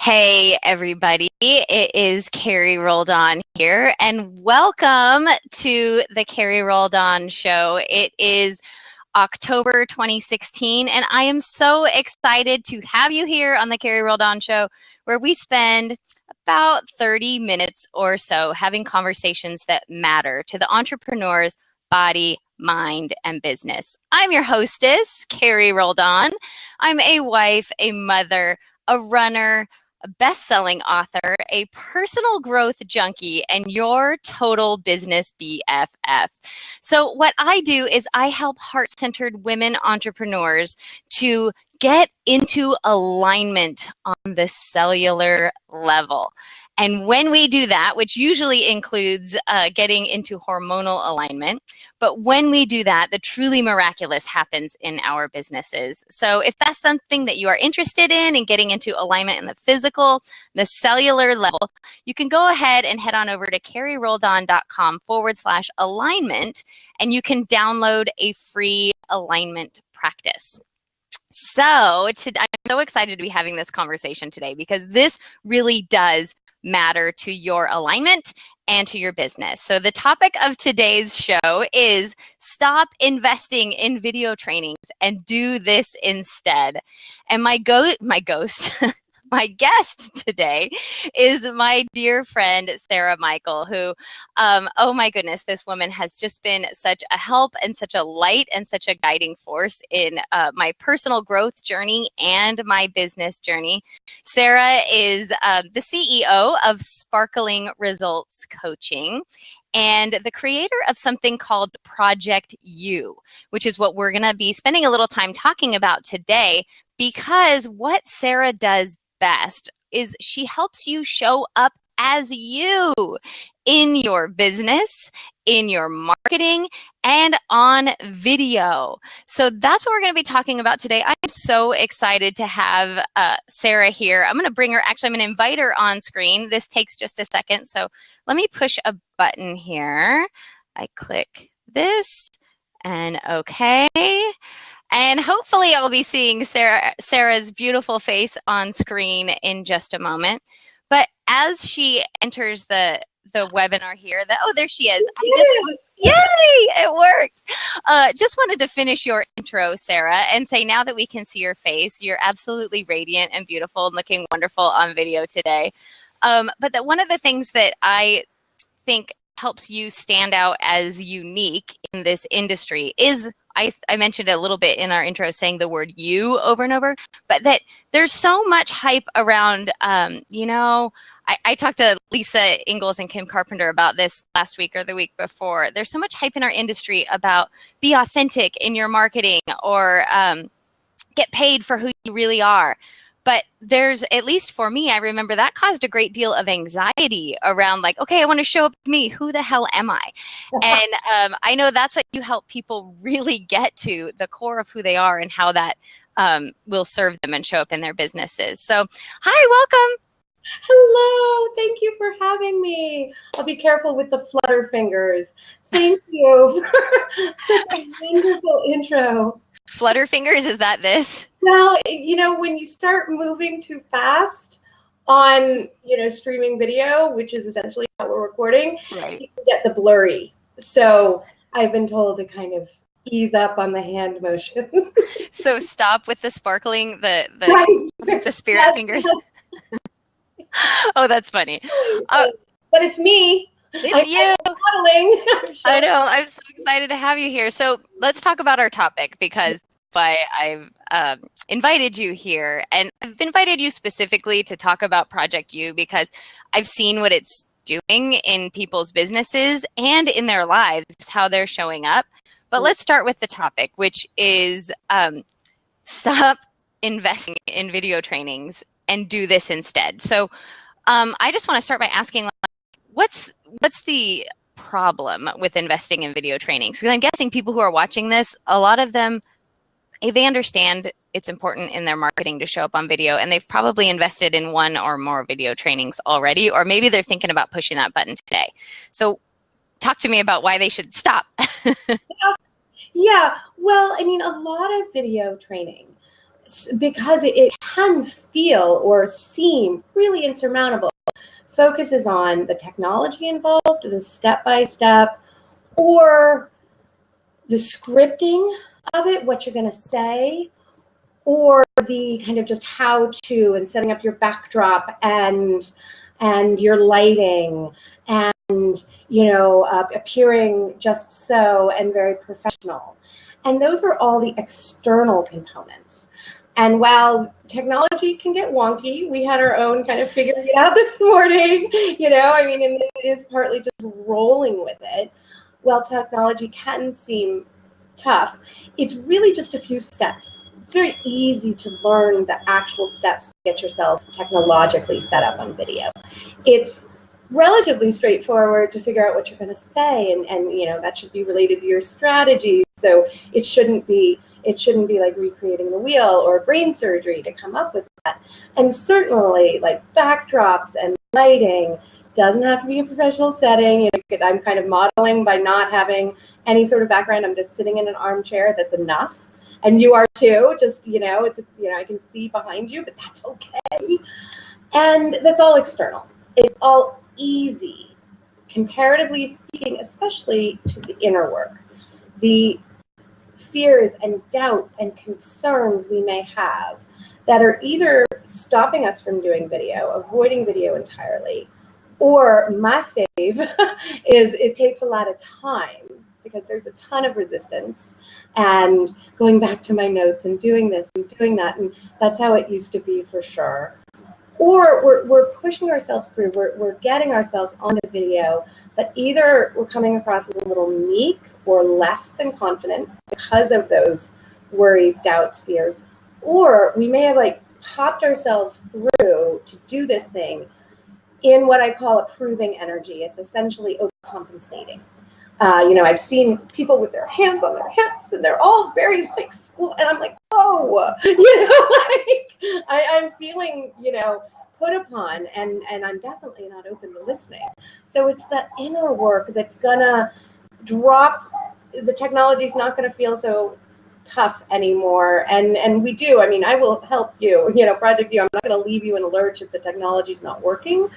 Hey, everybody. It is Carrie Roldan here, and welcome to the Carrie Roldan Show. It is October 2016, and I am so excited to have you here on the Carrie Roldan Show, where we spend about 30 minutes or so having conversations that matter to the entrepreneur's body, mind, and business. I'm your hostess, Carrie Roldan. I'm a wife, a mother, a runner, a best-selling author, a personal growth junkie, and your total business BFF. So what I do is I help heart-centered women entrepreneurs to get into alignment on the cellular level. And when we do that, which usually includes getting into hormonal alignment, but when we do that, the truly miraculous happens in our businesses. So if that's something that you are interested in getting into alignment in the physical, the cellular level, you can go ahead and head on over to carrieroldan.com/alignment, and you can download a free alignment practice. So I'm so excited to be having this conversation today because this really does matter to your alignment and to your business. So the topic of today's show is stop investing in video trainings and do this instead. And my my guest today is my dear friend, Sarah Micahel, who, oh my goodness, this woman has just been such a help and such a light and such a guiding force in my personal growth journey and my business journey. Sarah is the CEO of Sparkling Results Coaching and the creator of something called Project You, which is what we're going to be spending a little time talking about today, because what Sarah does best is she helps you show up as you in your business, in your marketing, and on video. So that's what we're going to be talking about today. I'm so excited to have Sarah here. I'm going to bring her, actually, I'm going to invite her on screen. This takes just a second. So let me push a button here. I click this and okay. And hopefully I'll be seeing Sarah's beautiful face on screen in just a moment. But as she enters the webinar here, there she is. Yay, it worked. Just wanted to finish your intro, Sarah, and say now that we can see your face, you're absolutely radiant and beautiful and looking wonderful on video today. But one of the things that I think helps you stand out as unique in this industry is, I mentioned a little bit in our intro saying the word you over and over, but that there's so much hype around, I talked to Lisa Ingalls and Kim Carpenter about this last week or the week before. There's so much hype in our industry about be authentic in your marketing or get paid for who you really are. But there's, at least for me, I remember that caused a great deal of anxiety around like, okay, I want to show up as me. Who the hell am I? And I know that's what you help people really get to the core of who they are and how that will serve them and show up in their businesses. So, hi, welcome. Hello, thank you for having me. I'll be careful with the flutter fingers. Thank you for such a wonderful intro. Flutter fingers, is that this? Well, when you start moving too fast on, streaming video, which is essentially what we're recording, right, you can get the blurry. So I've been told to kind of ease up on the hand motion. So stop with the sparkling, the spirit Yes. fingers. Oh, that's funny. But it's me. It's you. Modeling. I know. I'm so excited to have you here. So let's talk about our topic, because I've invited you here, and I've invited you specifically to talk about Project You because I've seen what it's doing in people's businesses and in their lives, how they're showing up. But let's start with the topic, which is stop investing in video trainings and do this instead. So I just want to start by asking, what's the problem with investing in video trainings? Because I'm guessing people who are watching this, a lot of them, they understand it's important in their marketing to show up on video, and they've probably invested in one or more video trainings already, or maybe they're thinking about pushing that button today. So talk to me about why they should stop. Yeah, well, a lot of video training because it can feel or seem really insurmountable, focuses on the technology involved, the step-by-step, or the scripting of it, what you're going to say, or the kind of just how to and setting up your backdrop and your lighting and, you know, appearing just so and very professional. And those are all the external components. And while technology can get wonky, we had our own kind of figuring it out this morning, you know, I mean, and it is partly just rolling with it. While technology can seem tough, it's really just a few steps. It's very easy to learn the actual steps to get yourself technologically set up on video. It's relatively straightforward to figure out what you're going to say, and you know, that should be related to your strategy. So it shouldn't be like recreating the wheel or brain surgery to come up with that. And certainly like backdrops and lighting doesn't have to be a professional setting. You know, I'm kind of modeling by not having any sort of background. I'm just sitting in an armchair. That's enough. And you are too. Just, you know, it's, you know, I can see behind you, but that's okay. And that's all external. It's all easy, comparatively speaking, especially to the inner work. The fears and doubts and concerns we may have that are either stopping us from doing video, avoiding video entirely, or my fave is it takes a lot of time because there's a ton of resistance and going back to my notes and doing this and doing that, and that's how it used to be for sure. Or we're pushing ourselves through, we're getting ourselves on the video, but either we're coming across as a little meek or less than confident because of those worries, doubts, fears, or we may have like popped ourselves through to do this thing in what I call approving energy. It's essentially overcompensating. You know, I've seen people with their hands on their hips and they're all very like school, and I'm like, oh, you know, like I'm feeling, you know, put upon, and I'm definitely not open to listening. So it's that inner work that's gonna drop. The technology's not gonna feel so tough anymore, and we do. I mean, I will help you. You know, Project You. I'm not going to leave you in a lurch if the technology's not working.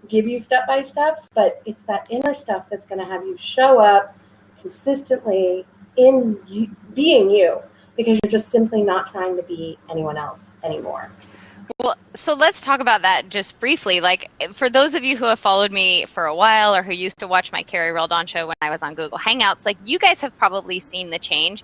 Give you step by steps, but it's that inner stuff that's going to have you show up consistently in you, being you, because you're just simply not trying to be anyone else anymore. Well, so let's talk about that just briefly. Like, for those of you who have followed me for a while or who used to watch my Carrie Roldan show when I was on Google Hangouts, like you guys have probably seen the change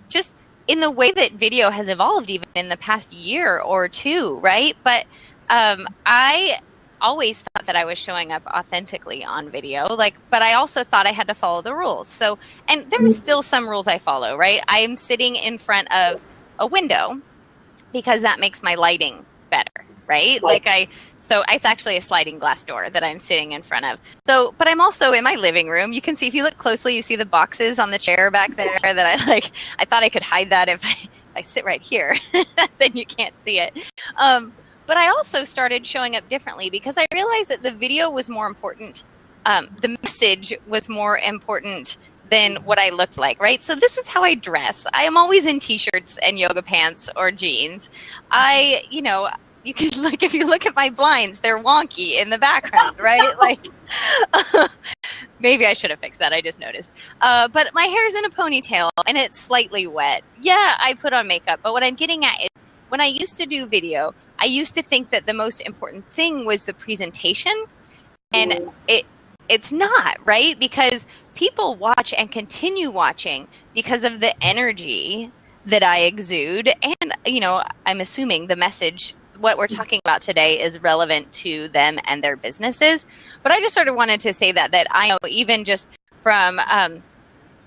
just in the way that video has evolved even in the past year or two, right? But I always thought that I was showing up authentically on video, like, but I also thought I had to follow the rules. So, and there are still some rules I follow, right? I'm sitting in front of a window because that makes my lighting better, right? Like so it's actually a sliding glass door that I'm sitting in front of. So, but I'm also in my living room. You can see, if you look closely, you see the boxes on the chair back there that I thought I could hide that if I sit right here, then you can't see it. But I also started showing up differently because I realized that the video was more important. The message was more important than what I looked like, right? So this is how I dress. I am always in t-shirts and yoga pants or jeans. You know, you can look, if you look at my blinds, they're wonky in the background, right? Like, maybe I should have fixed that. I just noticed. But my hair is in a ponytail and it's slightly wet. Yeah, I put on makeup. But what I'm getting at is, when I used to do video, I used to think that the most important thing was the presentation, and it's not, right? Because people watch and continue watching because of the energy that I exude. And, you know, I'm assuming the message, what we're talking about today, is relevant to them and their businesses. But I just sort of wanted to say that I know, even just from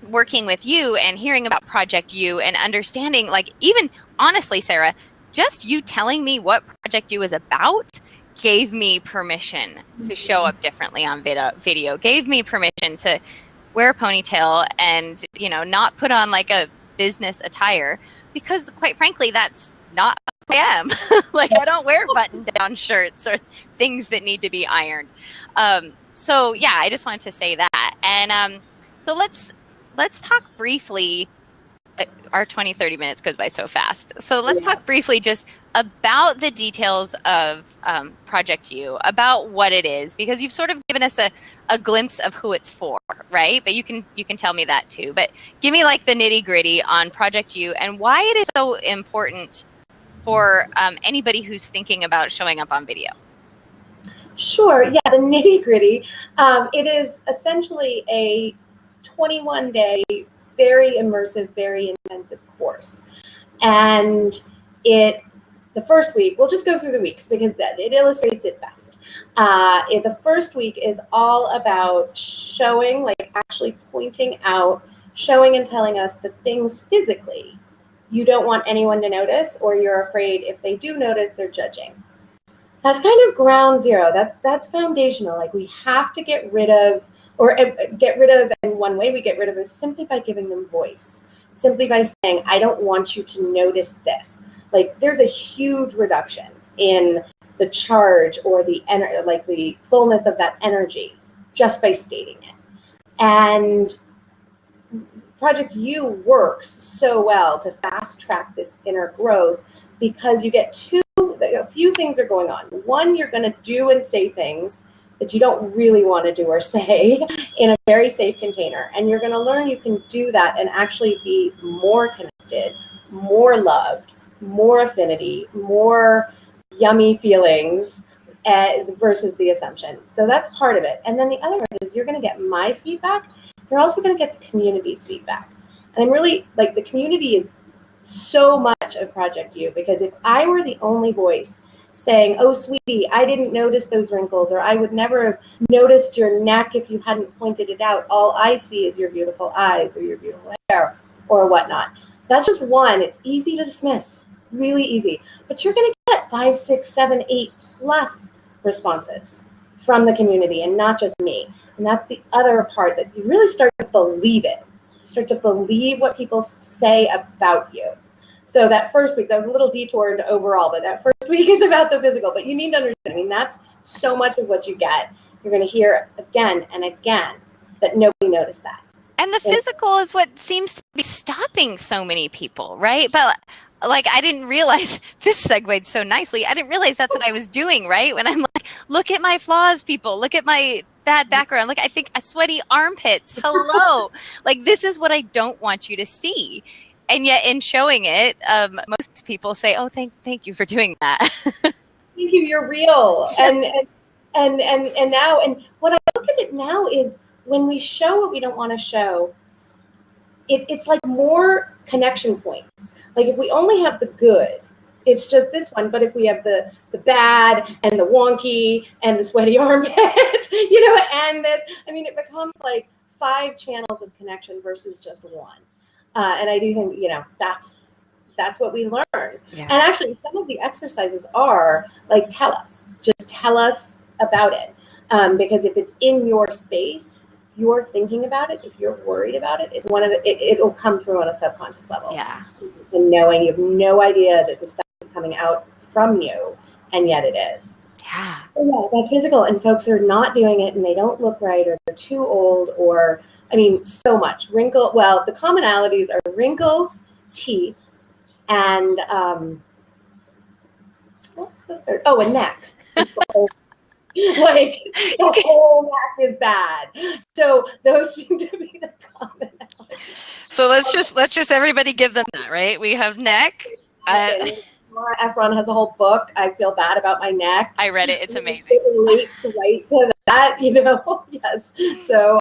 working with you and hearing about Project You and understanding, like, even honestly, Sarah, just you telling me what Project You is about gave me permission to show up differently on video, gave me permission to wear a ponytail and, you know, not put on like a business attire, because quite frankly, that's not who I am. Like, I don't wear button down shirts or things that need to be ironed. So yeah, I just wanted to say that. And so let's talk briefly our 20-30 minutes goes by so fast. So let's talk briefly just about the details of Project U, about what it is, because you've sort of given us a glimpse of who it's for, right? But you can tell me that too. But give me like the nitty gritty on Project U and why it is so important for anybody who's thinking about showing up on video. Sure. Yeah, the nitty gritty. It is essentially a 21-day, very immersive, very intensive course. And the first week, we'll just go through the weeks because it illustrates it best. The first week is all about showing, like actually pointing out, showing and telling us the things physically you don't want anyone to notice, or you're afraid if they do notice, they're judging. That's kind of ground zero. That's foundational. Like we have to get rid of, and one way we get rid of is simply by giving them voice. Simply by saying, I don't want you to notice this. Like there's a huge reduction in the charge or the fullness of that energy just by stating it. And Project U works so well to fast track this inner growth because you get a few things are going on. One, you're going to do and say things that you don't really want to do or say in a very safe container. And you're going to learn you can do that and actually be more connected, more loved, more affinity, more yummy feelings versus the assumption. So that's part of it. And then the other one is you're going to get my feedback. You're also going to get the community's feedback. And I'm really, like, the community is so much of Project U, because if I were the only voice saying, oh, sweetie, I didn't notice those wrinkles, or I would never have noticed your neck if you hadn't pointed it out. All I see is your beautiful eyes or your beautiful hair or whatnot. That's just one. It's easy to dismiss, really easy. But you're going to get 5, 6, 7, 8 plus responses from the community and not just me. And that's the other part, that you really start to believe it. You start to believe what people say about you. So that first week, that was a little detoured overall, but that first week is about the physical. But you need to understand, I mean, that's so much of what you get. You're going to hear again and again that nobody noticed that. And the physical is what seems to be stopping so many people, right? But like, I didn't realize, this segued so nicely, I didn't realize that's what I was doing, right? When I'm like, look at my flaws, people, look at my bad background, look, I think sweaty armpits, hello. Like, this is what I don't want you to see. And yet in showing it, most people say, oh, thank you for doing that. Thank you, you're real. And now, and what I look at it now is when we show what we don't want to show, it's like more connection points. Like if we only have the good, it's just this one. But if we have the bad and the wonky and the sweaty armpit, and this, I mean, it becomes like 5 channels of connection versus just one. And I do think, that's what we learn. Yeah. And actually, some of the exercises are like, just tell us about it. Because if it's in your space, you're thinking about it, if you're worried about it, it's it'll come through on a subconscious level. Yeah. And knowing you have no idea that the stuff is coming out from you, and yet it is. Yeah. So yeah, that physical, and folks are not doing it, and they don't look right, or they're too old, or so much. Well, the commonalities are wrinkles, teeth, and what's the third? Oh, and neck. Like the whole neck is bad. So those seem to be the commonalities. So let's just everybody give them that, right? We have neck. Laura Efron has a whole book. I feel bad about my neck. I read it. It's amazing. It relates right to that, Yes. So,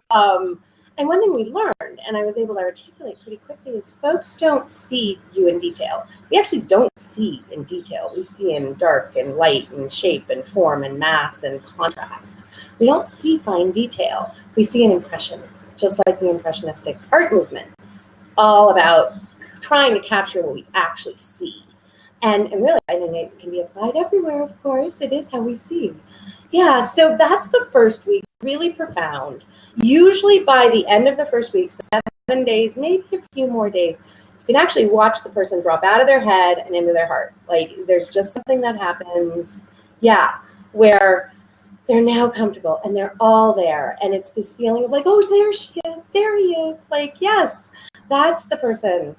and one thing we learned, and I was able to articulate pretty quickly, is folks don't see you in detail. We actually don't see in detail. We see in dark and light and shape and form and mass and contrast. We don't see fine detail. We see in impressions, just like the impressionistic art movement. It's all about trying to capture what we actually see. And really, I think it can be applied everywhere, of course. It is how we see. Yeah, so that's the first week, really profound. Usually by the end of the first week, 7 days, maybe a few more days, you can actually watch the person drop out of their head and into their heart. Like there's just something that happens, where they're now comfortable and they're all there. And it's this feeling of like, oh, there she is, there he is. Like, yes, that's the person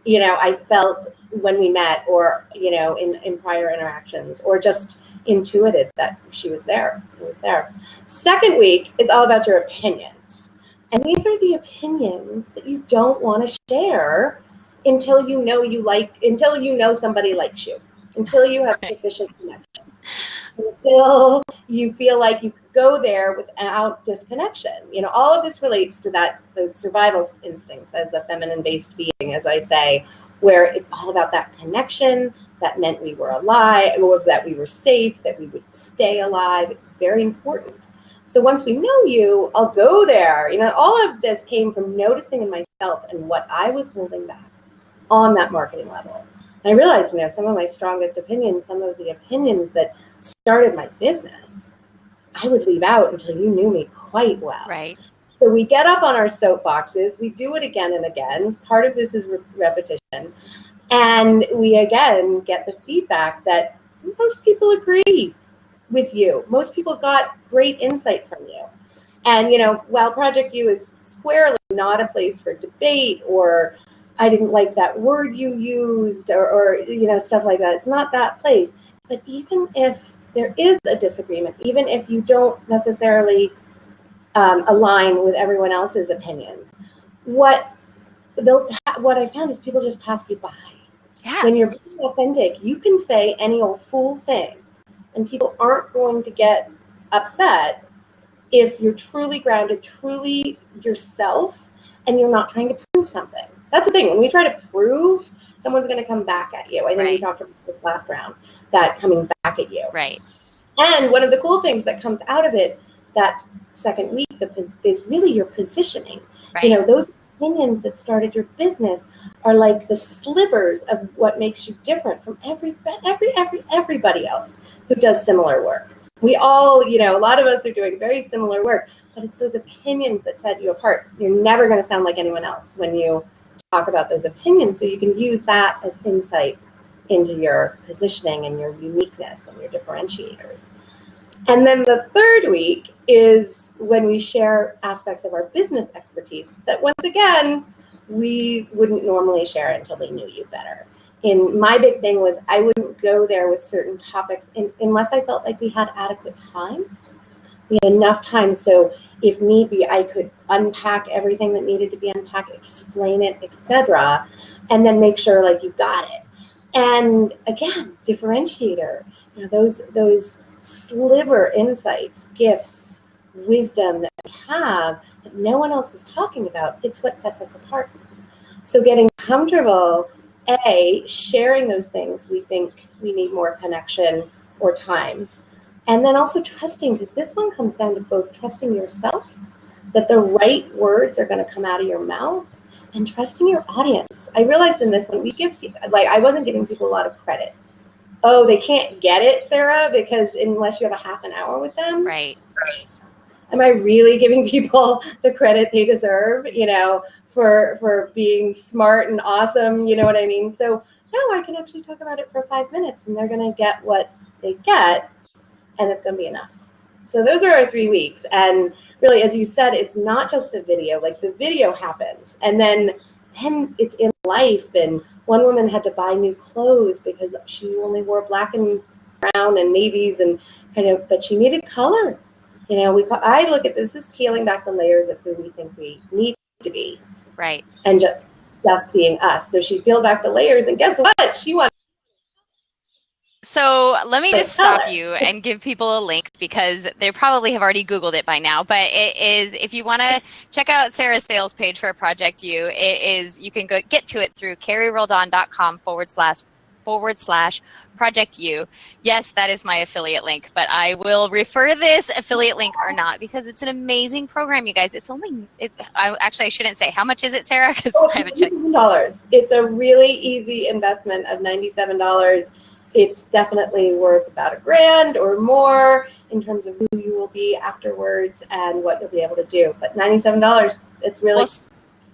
I felt when we met, or, in prior interactions, or just intuited that she was there. It was there. Second week is all about your opinions. And these are the opinions that you don't want to share until until somebody likes you, until you have sufficient connection, until you feel like you could go there without this connection. All of this relates to those survival instincts as a feminine-based being, as I say, where it's all about that connection. That meant we were alive, or that we were safe, that we would stay alive. It's very important. So once we know you, I'll go there. All of this came from noticing in myself and what I was holding back on that marketing level. And I realized, some of my strongest opinions, some of the opinions that started my business, I would leave out until you knew me quite well. Right. So we get up on our soapboxes, we do it again and again. Part of this is repetition. And we again get the feedback that most people agree with you. Most people got great insight from you. And, while Project U is squarely not a place for debate, or I didn't like that word you used, or stuff like that, it's not that place. But even if there is a disagreement, even if you don't necessarily align with everyone else's opinions, what I found is people just pass you by. Yeah. When you're being authentic, you can say any old fool thing, and people aren't going to get upset if you're truly grounded, truly yourself, and you're not trying to prove something. That's the thing. When we try to prove, someone's going to come back at you. I think we talked about this last round, that coming back at you. Right. And one of the cool things that comes out of it that second week is really your positioning. Right. Those opinions that started your business are like the slivers of what makes you different from everybody else who does similar work. We all, a lot of us are doing very similar work, but it's those opinions that set you apart. You're never going to sound like anyone else when you talk about those opinions, so you can use that as insight into your positioning and your uniqueness and your differentiators. And then the third week is when we share aspects of our business expertise that, once again, we wouldn't normally share until they knew you better. And my big thing was I wouldn't go there with certain topics unless I felt like we had adequate time. We had enough time, so if need be, I could unpack everything that needed to be unpacked, explain it, etc., and then make sure like you got it. And again, differentiator, those sliver insights, gifts, wisdom that we have that no one else is talking about, it's what sets us apart. So getting comfortable, sharing those things we think we need more connection or time. And then also trusting, because this one comes down to both trusting yourself, that the right words are going to come out of your mouth, and trusting your audience. I realized in this one, I wasn't giving people a lot of credit. Oh, they can't get it, Sarah, because unless you have a half an hour with them. Right. Am I really giving people the credit they deserve, for being smart and awesome? You know what I mean? So no, I can actually talk about it for 5 minutes, and they're going to get what they get, and it's going to be enough. So those are our 3 weeks. And really, as you said, it's not just the video. Like, the video happens, and then it's in life. And one woman had to buy new clothes because she only wore black and brown and navies, and but she needed color. I look at this as peeling back the layers of who we think we need to be. Right. And just being us. So she peeled back the layers, and guess what? She wanted. So let me just stop you and give people a link, because they probably have already Googled it by now. But it is, if you want to check out Sarah's sales page for Project U, you can get to it through carrieroldan.com/Project U. Yes, that is my affiliate link, but I will refer this affiliate link or not, because it's an amazing program, you guys. I shouldn't say. How much is it, Sarah? Because I haven't checked. $97. It's a really easy investment of $97. It's definitely worth about $1,000 or more in terms of who you will be afterwards and what you'll be able to do. But $97, it's really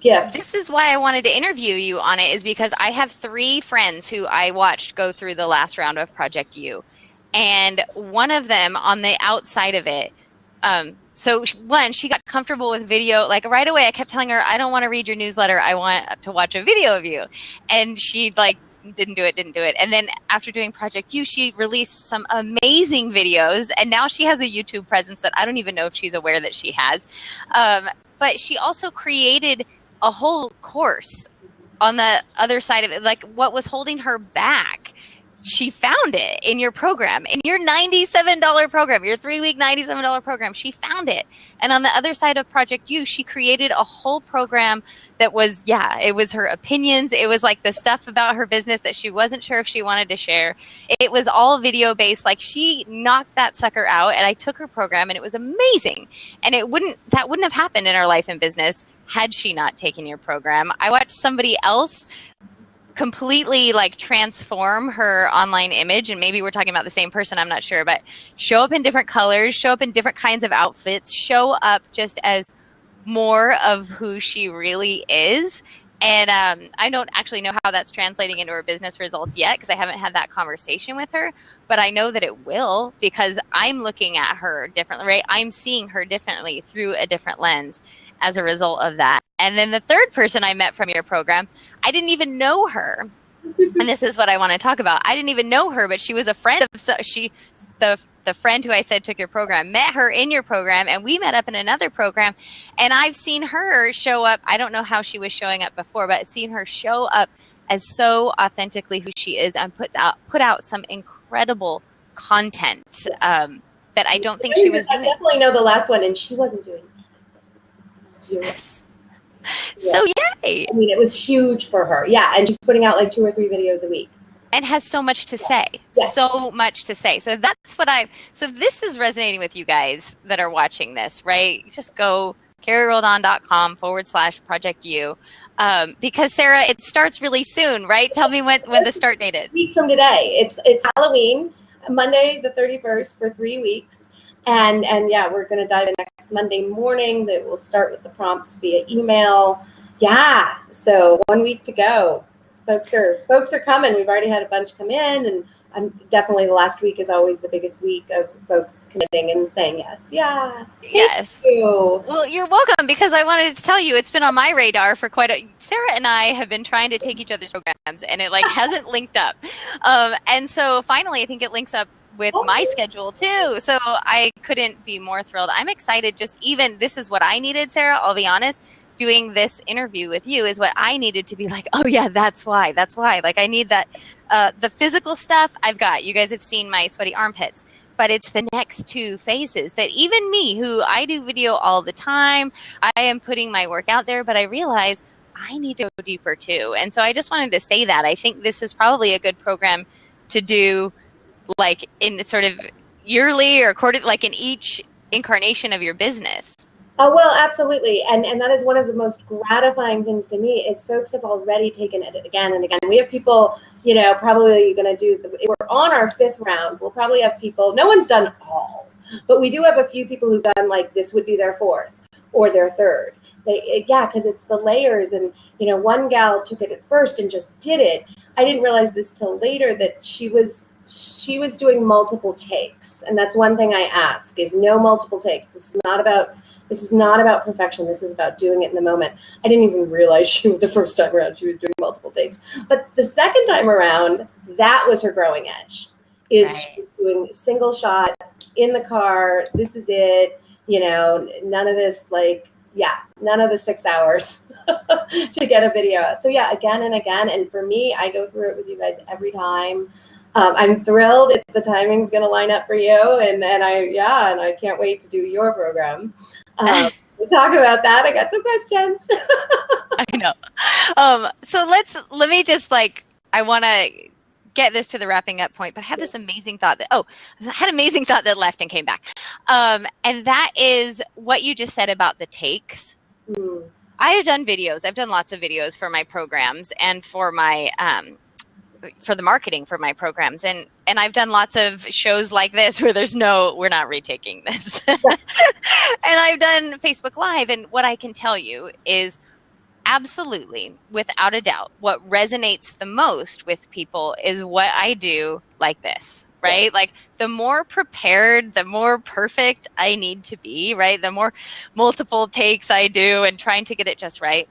gift. This is why I wanted to interview you on it, is because I have 3 friends who I watched go through the last round of Project U. And one of them, on the outside of it, one, she got comfortable with video. Like right away, I kept telling her, I don't want to read your newsletter. I want to watch a video of you. And she like didn't do it. And then after doing Project U, she released some amazing videos. And now she has a YouTube presence that I don't even know if she's aware that she has. But she also created a whole course on the other side of it, like what was holding her back. She found it in your program, in your $97 program, your 3-week $97 program. She found it. And on the other side of Project U, she created a whole program that was, it was her opinions. It was like the stuff about her business that she wasn't sure if she wanted to share. It was all video based. Like she knocked that sucker out, and I took her program and it was amazing. And that wouldn't have happened in her life and business had she not taken your program. I watched somebody else completely like transform her online image, and maybe we're talking about the same person, I'm not sure, but show up in different colors, show up in different kinds of outfits, show up just as more of who she really is. And I don't actually know how that's translating into her business results yet, because I haven't had that conversation with her, but I know that it will, because I'm looking at her differently, right? I'm seeing her differently through a different lens as a result of that. And then the third person I met from your program, I didn't even know her. And this is what I want to talk about. I didn't even know her, but she was a friend of, the friend who I said took your program, met her in your program, and we met up in another program. And I've seen her show up. I don't know how she was showing up before, but seen her show up as so authentically who she is, and put out some incredible content that I don't think she was doing. I definitely know the last one, and she wasn't doing it. So yay. I mean, it was huge for her. Yeah. And she's putting out like 2 or 3 videos a week. And has so much to say. Yes. So much to say. So that's what so if this is resonating with you guys that are watching this, right? Just go carrieroldan.com/Project U. Because Sarah, it starts really soon, right? Tell me when the start date is. A week from today. It's Halloween, Monday the 31st, for 3 weeks. And yeah, we're going to dive in next Monday morning. That will start with the prompts via email. Yeah, so 1 week to go. Folks are coming. We've already had a bunch come in, and I'm definitely, the last week is always the biggest week of folks committing and saying yes. Yeah. Yes. Thank you. Well, you're welcome, because I wanted to tell you, it's been on my radar for Sarah and I have been trying to take each other's programs, and it like hasn't linked up. And so finally, I think it links up with my schedule too. So I couldn't be more thrilled. I'm excited. This is what I needed, Sarah. I'll be honest. Doing this interview with you is what I needed to be like, oh yeah, that's why. Like I need that, the physical stuff I've got. You guys have seen my sweaty armpits, but it's the next 2 phases that even me, who I do video all the time, I am putting my work out there, but I realize I need to go deeper too. And so I just wanted to say that I think this is probably a good program to do, like in sort of yearly or quarterly, like in each incarnation of your business. Oh, well, absolutely. And that is one of the most gratifying things to me is folks have already taken it again and again. We have people, probably going to we're on our 5th round. We'll probably have people, no one's done all, but we do have a few people who've done like this would be their 4th or their 3rd. Because it's the layers. And, one gal took it at first and just did it. I didn't realize this till later that she was doing multiple takes. And that's one thing I ask is no multiple takes. This is not about perfection. This is about doing it in the moment. I didn't even realize the first time around she was doing multiple takes. But the second time around, that was her growing edge. She was doing single shot in the car. This is it. None of this none of the 6 hours to get a video out. So yeah, again and again. And for me, I go through it with you guys every time. I'm thrilled if the timing's going to line up for you, and I can't wait to do your program. We'll talk about that. I got some questions. I know. So let me just I want to get this to the wrapping up point, but I had this amazing thought that left and came back. And that is what you just said about the takes. I have done videos. I've done lots of videos for my programs and for my for the marketing for my programs. And I've done lots of shows like this where we're not retaking this. And I've done Facebook Live. And what I can tell you is absolutely, without a doubt, what resonates the most with people is what I do like this. right? Like the more prepared, the more perfect I need to be, right? The more multiple takes I do and trying to get it just right,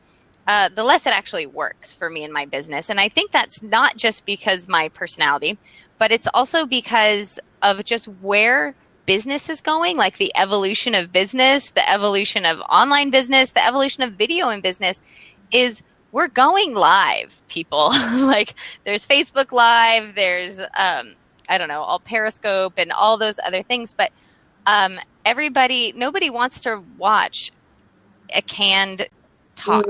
the less it actually works for me in my business. And I think that's not just because my personality, but it's also because of just where business is going, like the evolution of business, the evolution of online business, the evolution of video in business is we're going live, people. Like there's Facebook Live, there's I don't know, all Periscope and all those other things, but nobody wants to watch a canned talk,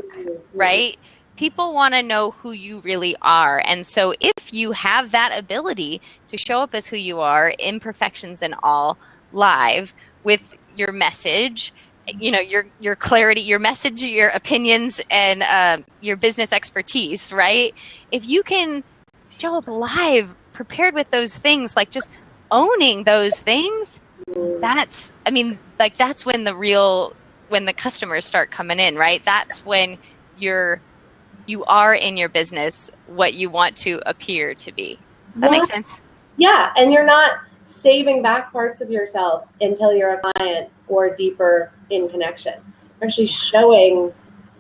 right? People want to know who you really are. And so if you have that ability to show up as who you are, imperfections and all, live with your message, you know, your clarity, your message, your opinions, and your business expertise, right? If you can show up live prepared with those things, like just owning those things, that's when when the customers start coming in, right? That's when you are in your business what you want to appear to be. Does that make sense? Yeah, and you're not saving back parts of yourself until you're a client or deeper in connection. You're actually showing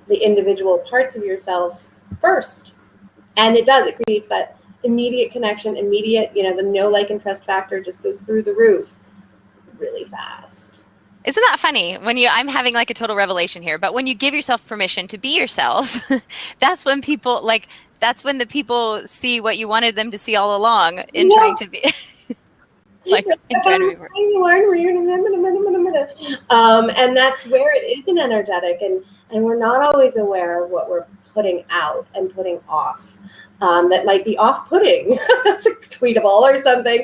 the individual parts of yourself first. And it creates that immediate connection, the know, like, and trust factor just goes through the roof really fast. Isn't that funny? I'm having like a total revelation here, but when you give yourself permission to be yourself, that's when the people see what you wanted them to see all along in trying to be like in trying to be more. And that's where it isn't energetic, and we're not always aware of what we're putting out and putting off. That might be off-putting. That's a tweetable or something,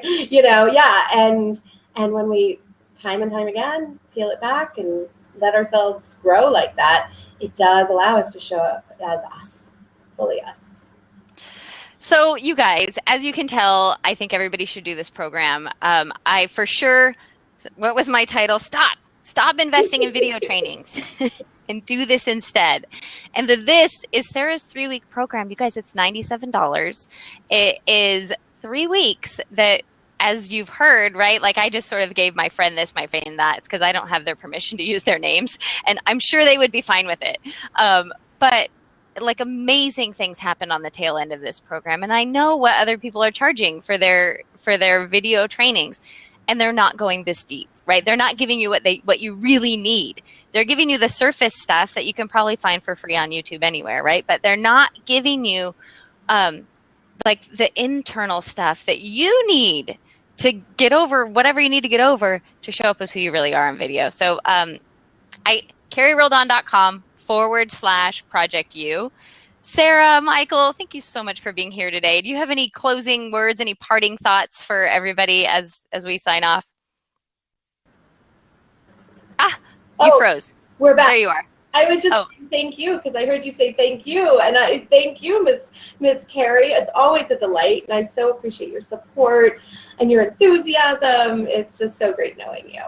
and when we time and time again peel it back and let ourselves grow like that, it does allow us to show up as us, fully us. So you guys, as you can tell, I think everybody should do this program. I for sure, what was my title? Stop investing in video trainings and do this instead. And this is Sarah's 3-week program. You guys, it's $97. It is 3 weeks that, as you've heard, right? Like I just sort of gave my friend this, my friend that. It's because I don't have their permission to use their names, and I'm sure they would be fine with it. But like amazing things happen on the tail end of this program, and I know what other people are charging for their video trainings, and they're not going this deep, right? They're not giving you what you really need. They're giving you the surface stuff that you can probably find for free on YouTube anywhere, right? But they're not giving you like the internal stuff that you need to get over whatever you need to get over to show up as who you really are on video. So CarrieRoldan.com/Project U. Sarah, Michael, thank you so much for being here today. Do you have any closing words, any parting thoughts for everybody as we sign off? You froze. We're back. There you are. I was just saying thank you because I heard you say thank you, and I thank you, Miss Carrie. It's always a delight, and I so appreciate your support and your enthusiasm. It's just so great knowing you.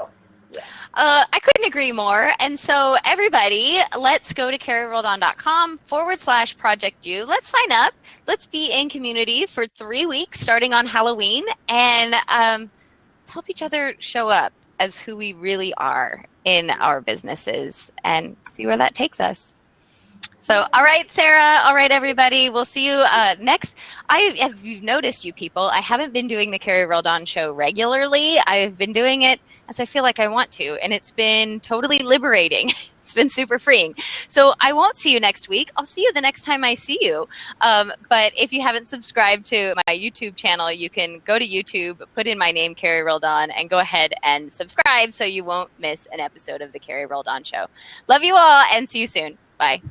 Yeah. I couldn't agree more. And so everybody, let's go to CarrieRoldan.com/Project U. Let's sign up. Let's be in community for 3 weeks starting on Halloween, and let's help each other show up as who we really are in our businesses and see where that takes us. So, all right, Sarah. All right, everybody. We'll see you next. If you've noticed, you people, I haven't been doing the Carrie Roldan show regularly. I've been doing it as I feel like I want to, and it's been totally liberating. It's been super freeing. So I won't see you next week. I'll see you the next time I see you. But if you haven't subscribed to my YouTube channel, you can go to YouTube, put in my name, Carrie Roldan, and go ahead and subscribe so you won't miss an episode of the Carrie Roldan show. Love you all, and see you soon. Bye.